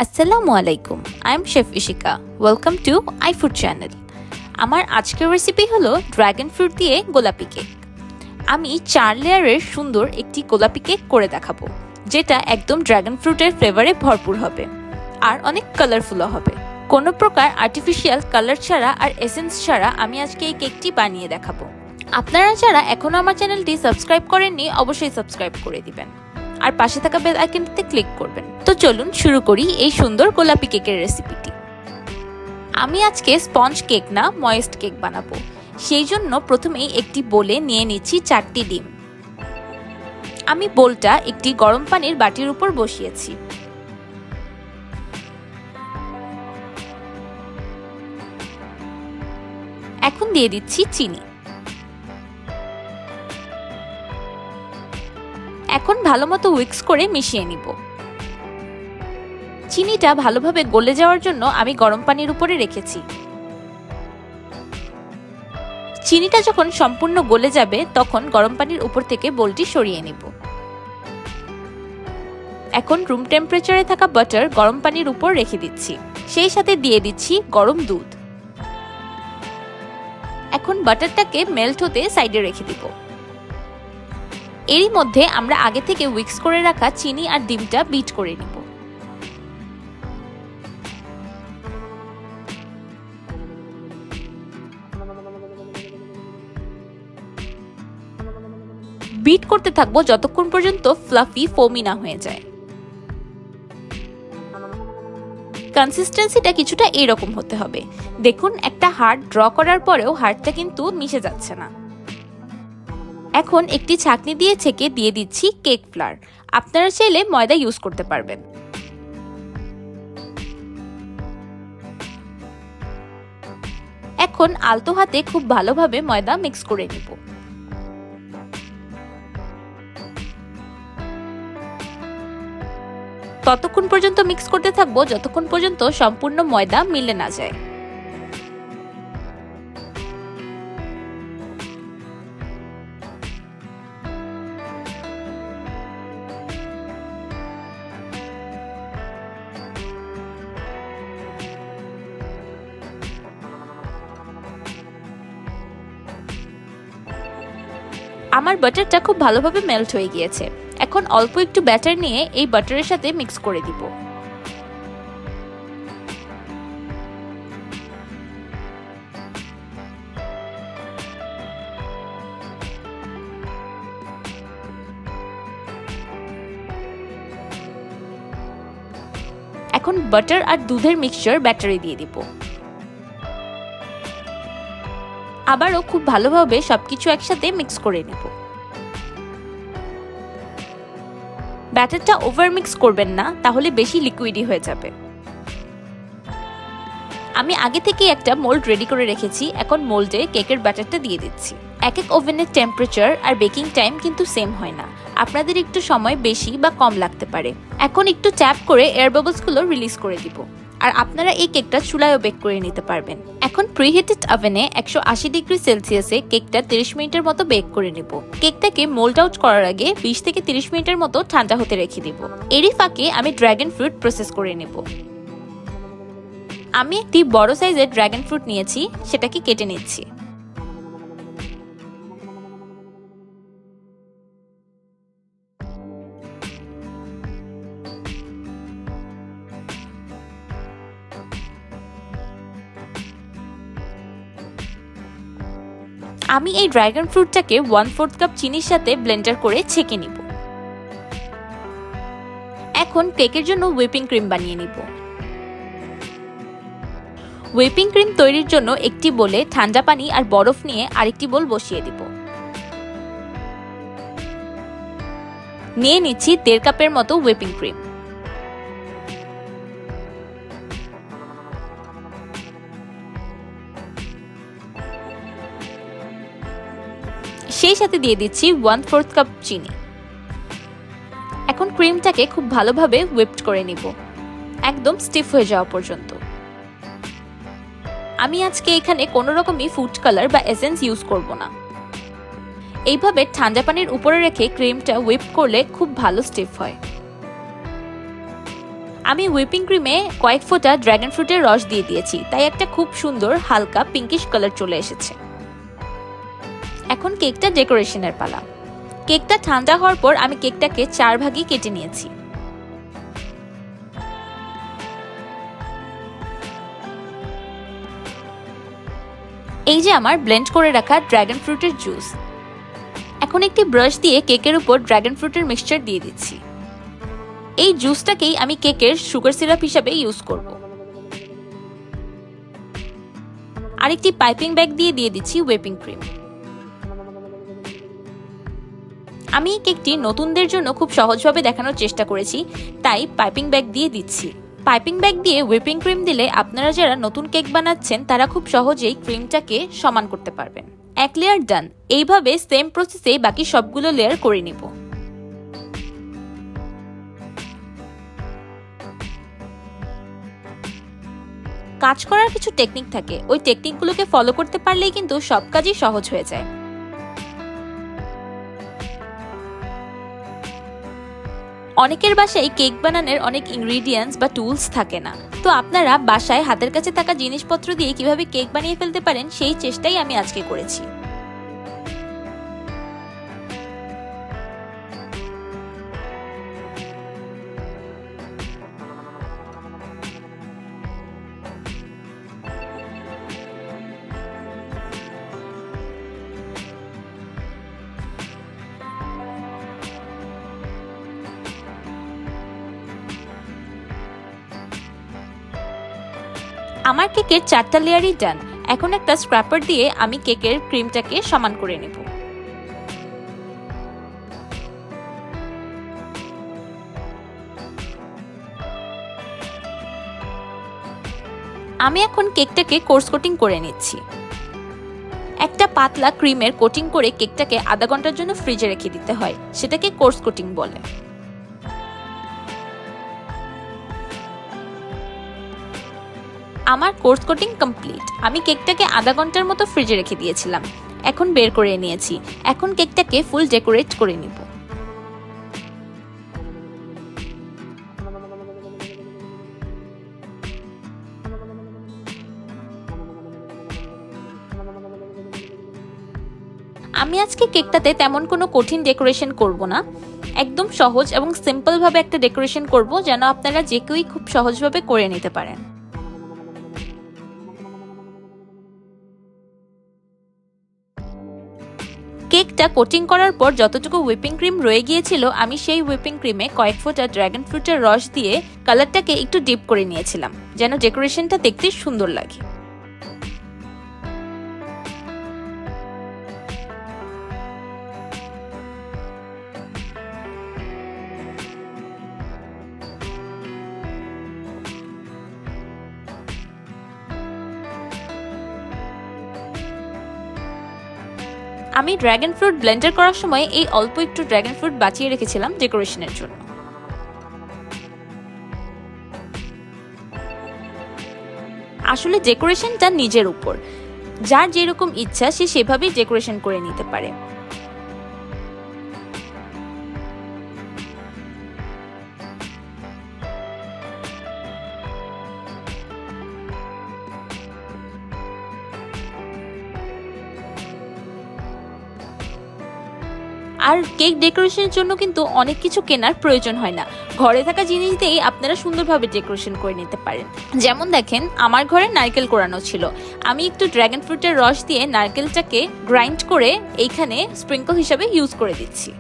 আসসালামু আলাইকুম, I am chef Ishika. Welcome to ifood channel. আমার আজকের রেসিপি হলো ড্রাগন ফ্রুট দিয়ে গোলাপি কেক। আমি 4 লেয়ারের সুন্দর একটি গোলাপি কেক করে দেখাবো, যেটা একদম ড্রাগন ফ্রুটের ফ্লেভারে ভরপুর হবে আর অনেক কালারফুলও হবে। কোনো প্রকার আর্টিফিশিয়াল কালার ছাড়া আর এসেন্স ছাড়া আমি আজকে এই কেকটি বানিয়ে দেখাবো। আপনারা যারা এখনো আমার চ্যানেলটি সাবস্ক্রাইব করেননি, অবশ্যই সাবস্ক্রাইব করে দিবেন আর পাশে থাকা বেল আইকনটিতে ক্লিক করবেন। তো চলুন শুরু করি এই সুন্দর গোলাপি কেকের রেসিপিটি। আমি আজকে স্পঞ্জ কেক না, ময়েস্ট কেক বানাবো। সেই জন্য প্রথমেই একটি বোলে নিয়ে নিচ্ছি 4টি ডিম। আমি বোলটা একটি গরম পানির বাটির উপর বসিয়েছি। এখন দিয়ে দিচ্ছি চিনি। এখন ভালোমতো উইক্স করে মিশিয়ে নিব। চিনিটা ভালোভাবে গলে যাওয়ার জন্য আমি গরম পানির উপরে রেখেছি। চিনিটা যখন সম্পূর্ণ গলে যাবে তখন গরম পানির উপর থেকে বোলটি সরিয়ে নিব। এখন রুম টেম্পারেচারে থাকা বাটার গরম পানির উপর রেখে দিচ্ছি। সেই সাথে দিয়ে দিচ্ছি গরম দুধ। এখন বাটারটাকে মেল্ট হতে সাইডে রেখে দিব। এরই মধ্যে আমরা আগে থেকে উইক্স করে রাখা চিনি আর ডিমটা বিট করে নিব। বিট করতে থাকবো যতক্ষণ পর্যন্ত ফ্লাফি ফোমি না হয়ে যায়। কনসিস্টেন্সিটা কিছুটা এরকম হতে হবে। দেখুন, একটা হার্ট ড্র করার পরেও হার্টটা কিন্তু মিশে যাচ্ছে না। এখন একটি ছাঁকনি দিয়ে ছেঁকে দিয়ে দিচ্ছি কেক ফ্লাওয়ার। আপনারা চাইলে ময়দা ইউজ করতে পারবেন। এখন আলতো হাতে খুব ভালোভাবে ময়দা মিক্স করে নিব। ততক্ষণ পর্যন্ত মিক্স করতে থাকবো যতক্ষণ পর্যন্ত সম্পূর্ণ ময়দা মিলে না যায়। আমার বাটারটা খুব ভালোভাবে মেল্ট হয়ে গিয়েছে। এখন অল্প একটু ব্যাটার নিয়ে এই বাটারের সাথে মিক্স করে দিব। এখন বাটার আর দুধের মিক্সচার ব্যাটারে দিয়ে দিব। আবারও খুব ভালোভাবে সবকিছু একসাথে মিক্স করে নেব। ব্যাটারটা ওভার মিক্স করবেন না, তাহলে বেশি লিকুইডি হয়ে যাবে। আমি আগে থেকে একটা মোল্ড রেডি করে রেখেছি। এখন মোল্ডে কেকের ব্যাটারটা দিয়ে দিচ্ছি। এক এক ওভেনের টেম্পারেচার আর বেকিং টাইম কিন্তু সেম হয় না। আপনাদের একটু সময় বেশি বা কম লাগতে পারে। এখন একটু ট্যাপ করে এয়ার বাবলসগুলো রিলিজ করে দিব। আর আপনারা এই কেকটা চুলায়ও বেক করে নিতে পারবেন। এখন প্রিহিটেড ওভেনে 180 ডিগ্রি সেলসিয়াসে কেকটা 30 মিনিটের মতো বেক করে নেব। কেকটাকে মোল্ড আউট করার আগে 20 থেকে 30 মিনিটের মতো ঠান্ডা হতে রেখে দিব। এরই ফাঁকে আমি ড্রাগন ফ্রুট প্রসেস করে নেব। আমি একটি বড় সাইজের ড্রাগন ফ্রুট নিয়েছি, সেটাকে কেটে নিচ্ছি। আমি এই ড্রাগন ফ্রুটটাকে 1/4 কাপ চিনির সাথে ব্লেন্ডার করে ছেঁকে নিব। এখন কেকের জন্য হুইপিং ক্রিম বানিয়ে নিব। হুইপিং ক্রিম তৈরির জন্য একটি বোলে ঠান্ডা পানি আর বরফ নিয়ে আরেকটি বোল বসিয়ে দিব। নিয়ে নিচ্ছি 1.5 কাপের মতো হুইপিং ক্রিম। সেই সাথে দিয়ে দিচ্ছি 1/4 কাপ চিনি। এখন ক্রিমটাকে খুব ভালোভাবে হুইপড করে নিব, একদম স্টিফ হয়ে যাওয়া পর্যন্ত। আমি আজকে এখানে কোনো রকমই ফুড কালার বা এসেন্স ইউজ করব না। এইভাবে ঠান্ডা পানির উপরে রেখে ক্রিমটা হুইপ করলে খুব ভালো স্টিফ হয়। আমি হুইপিং ক্রিমে কয়েক ফোঁটা ড্রাগন ফ্রুটের রস দিয়ে দিয়েছি, তাই একটা খুব সুন্দর হালকা পিঙ্কিশ কালার চলে এসেছে। এখন কেকটা ডেকোরেশনের পালা। কেকটা ঠান্ডা হওয়ার পর আমি কেকটাকে 4 ভাগে কেটে নিয়েছি। এই যে আমার ব্লেন্ড করে রাখা ড্রাগন ফ্রুটের জুস। এখন একটি ব্রাশ দিয়ে কেকের উপর ড্রাগন ফ্রুটের মিক্সচার দিয়ে দিচ্ছি। এই জুসটাকেই আমি কেকের সুগার সিরাপ হিসাবে ইউজ করব। আরেকটি পাইপিং ব্যাগ দিয়ে দিচ্ছি হুইপিং ক্রিম। আমি কেকটি নতুনদের জন্য খুব সহজভাবে দেখানোর চেষ্টা করেছি, তাই পাইপিং ব্যাগ দিয়ে দিচ্ছি। পাইপিং ব্যাগ দিয়ে হুইপিং ক্রিম দিলে আপনারা যারা নতুন কেক বানাচ্ছেন তারা খুব সহজেই ক্রিমটাকে সমান করতে পারবেন। এক লেয়ার ডান। এইভাবে সেম প্রসেসে বাকি সবগুলো লেয়ার করে নিব। কাজ করার কিছু টেকনিক থাকে, ওই টেকনিকগুলোকে ফলো করতে পারলেই কিন্তু সব কাজই সহজ হয়ে যায়। অনেকের বাসায় কেক বানানোর অনেক ইনগ্রিডিয়েন্টস বা টুলস থাকে না, তো আপনারা বাসায় হাতের কাছে থাকা জিনিসপত্র দিয়ে কিভাবে কেক বানিয়ে ফেলতে পারেন সেই চেষ্টাই আমি আজকে করেছি। আমার কেকের 4টা লেয়ারই ডান। এখন একটা স্ক্র্যাপার দিয়ে আমি কেকের ক্রিমটাকে সমান করে নেব। আমি এখন কেকটাকে কোর্স কোটিং করে নিচ্ছি। একটা পাতলা ক্রিমের কোটিং করে কেকটাকে আধা ঘন্টার জন্য ফ্রিজে রেখে দিতে হয়, সেটাকে কোর্স কোটিং বলে। আমার কোর্স কোটিং কমপ্লিট। আমি কেকটাকে আধা ঘন্টার মতো ফ্রিজে রেখে দিয়েছিলাম, এখন বের করে নিয়েছি। এখন কেকটাকে ফুল ডেকোরেট করে নিব। আমি আজকে কেকটাতে তেমন কোনো কঠিন ডেকোরেশন করব না, একদম সহজ এবং সিম্পল ভাবে একটা ডেকোরেশন করব, যেন আপনারা যে কেউই খুব সহজভাবে করে নিতে পারেন। কেকটা কোটিং করার পর যতটুকু হুইপিং ক্রিম রয়ে গিয়েছিল, আমি সেই হুইপিং ক্রিমে কয়েক ফোঁটা ড্রাগন ফ্রুটের রস দিয়ে কালারটাকে একটু ডিপ করে নিয়েছিলাম, যেন ডেকোরেশনটা দেখতে সুন্দর লাগে। আমি ড্রাগন ফ্রুট ব্লেন্ডার করার সময় এই অল্প একটু ড্রাগন ফ্রুট বাঁচিয়ে রেখেছিলাম ডেকোরেশনের জন্য। আসলে ডেকোরেশনটা নিজের উপর, যার যেরকম ইচ্ছা সে সেভাবেই ডেকোরেশন করে নিতে পারে। আর কেক ডেকোরেশনের জন্য কিন্তু অনেক কিছু কেনার প্রয়োজন হয় না, ঘরে থাকা জিনিস দিয়েই আপনারা সুন্দরভাবে ডেকোরেশন করে নিতে পারেন। যেমন দেখেন, আমার ঘরে নারকেল কোরানো ছিল, আমি একটু ড্রাগন ফ্রুটের রস দিয়ে নারকেলটাকে গ্রাইন্ড করে এইখানে স্প্রিঙ্কল হিসাবে ইউজ করে দিচ্ছি।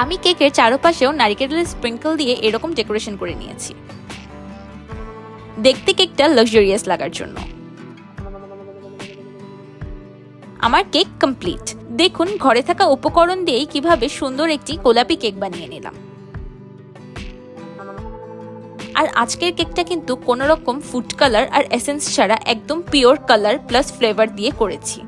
আমি কেকের চারপাশেও নারকেলের স্প্রিঙ্কল দিয়ে এরকম ডেকোরেশন করে নিয়েছি, দেখতে কেকটা লাক্সারিয়াস লাগার জন্য। আমার কেক কমপ্লিট। দেখুন, ঘরে থাকা উপকরণ দিয়েই কিভাবে সুন্দর একটি গোলাপি কেক বানিয়ে নিলাম। আর আজকের কেকটা কিন্তু কোনো রকম ফুড কালার আর এসেন্স ছাড়া একদম পিওর কালার প্লাস ফ্লেভার দিয়ে করেছি।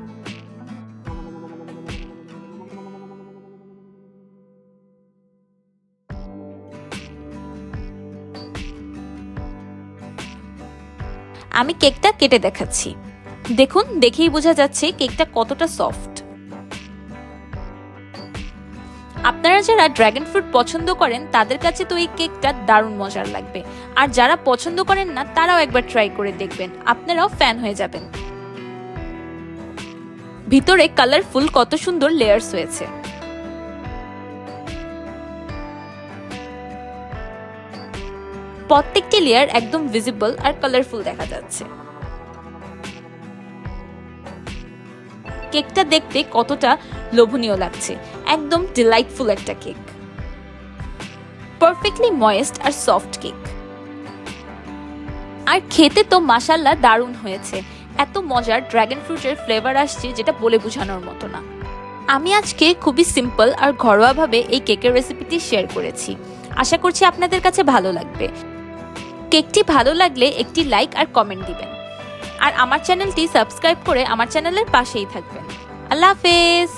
আমি কেকটা কেটে দেখাচ্ছি। দেখুন, দেখেই বোঝা যাচ্ছে কেকটা কতটা সফট। আপনারা যারা ড্রাগন ফ্রুট পছন্দ করেন তাদের কাছে তো এই কেকটা দারুণ মজার লাগবে, আর যারা পছন্দ করেন না তারাও একবার ট্রাই করে দেখবেন, আপনারাও ফ্যান হয়ে যাবেন। ভিতরে কালারফুল কত সুন্দর লেয়ার্স হয়েছে। প্রত্যেকটি লেয়ার একদম ভিজিবল আর কালারফুল দেখা যাচ্ছে। কেকটা দেখতে কতটা লোভনীয় লাগছে, একদম ডিলাইটফুল একটা কেক, পারফেক্টলি ময়েস্ট আর সফট কেক। আর খেতে তো মাশাআল্লাহ দারুণ হয়েছে, এত মজার ড্রাগন ফ্রুটের ফ্লেভার আসছে যেটা বলে বোঝানোর মতো না। আমি আজকে খুবই সিম্পল আর ঘরোয়াভাবে এই কেকের রেসিপিটি শেয়ার করেছি, আশা করছি আপনাদের কাছে ভালো লাগবে। কেকটি ভালো লাগলে একটি লাইক আর কমেন্ট দিবেন, আর আমার চ্যানেলটি সাবস্ক্রাইব করে আমার চ্যানেলের পাশেই থাকবেন। আল্লাহ হাফেজ।